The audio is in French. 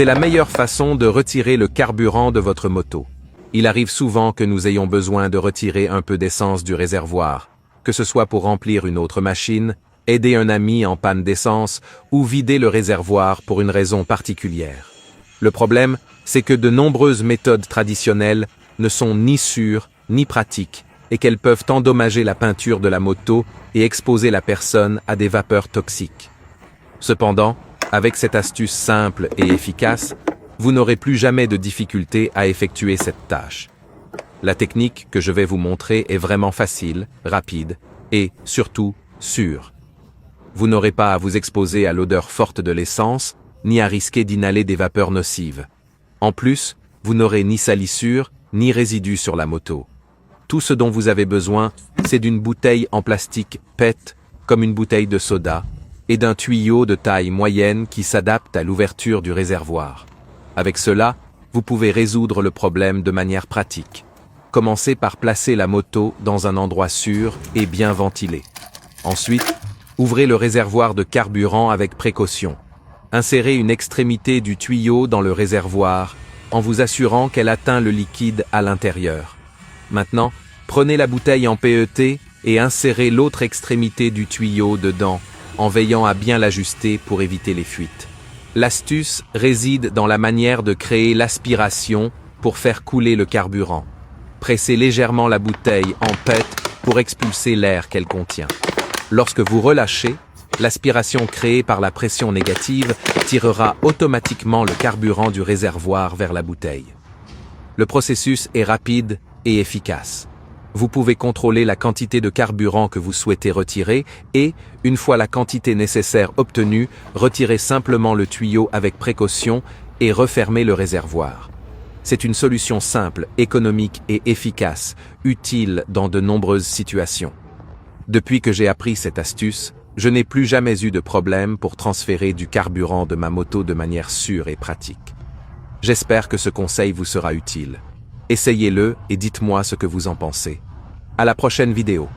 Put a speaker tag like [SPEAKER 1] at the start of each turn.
[SPEAKER 1] C'est la meilleure façon de retirer le carburant de votre moto. Il arrive souvent que nous ayons besoin de retirer un peu d'essence du réservoir, que ce soit pour remplir une autre machine, aider un ami en panne d'essence ou vider le réservoir pour une raison particulière. Le problème, c'est que de nombreuses méthodes traditionnelles ne sont ni sûres ni pratiques et qu'elles peuvent endommager la peinture de la moto et exposer la personne à des vapeurs toxiques. Cependant, avec cette astuce simple et efficace, vous n'aurez plus jamais de difficulté à effectuer cette tâche. La technique que je vais vous montrer est vraiment facile, rapide et, surtout, sûre. Vous n'aurez pas à vous exposer à l'odeur forte de l'essence, ni à risquer d'inhaler des vapeurs nocives. En plus, vous n'aurez ni salissure, ni résidus sur la moto. Tout ce dont vous avez besoin, c'est d'une bouteille en plastique PET, comme une bouteille de soda, et d'un tuyau de taille moyenne qui s'adapte à l'ouverture du réservoir. Avec cela, vous pouvez résoudre le problème de manière pratique. Commencez par placer la moto dans un endroit sûr et bien ventilé. Ensuite, ouvrez le réservoir de carburant avec précaution. Insérez une extrémité du tuyau dans le réservoir en vous assurant qu'elle atteint le liquide à l'intérieur. Maintenant, prenez la bouteille en PET et insérez l'autre extrémité du tuyau dedans, en veillant à bien l'ajuster pour éviter les fuites. L'astuce réside dans la manière de créer l'aspiration pour faire couler le carburant. Pressez légèrement la bouteille en PET pour expulser l'air qu'elle contient. Lorsque vous relâchez, l'aspiration créée par la pression négative tirera automatiquement le carburant du réservoir vers la bouteille. Le processus est rapide et efficace. Vous pouvez contrôler la quantité de carburant que vous souhaitez retirer et, une fois la quantité nécessaire obtenue, retirez simplement le tuyau avec précaution et refermez le réservoir. C'est une solution simple, économique et efficace, utile dans de nombreuses situations. Depuis que j'ai appris cette astuce, je n'ai plus jamais eu de problème pour transférer du carburant de ma moto de manière sûre et pratique. J'espère que ce conseil vous sera utile. Essayez-le et dites-moi ce que vous en pensez. À la prochaine vidéo.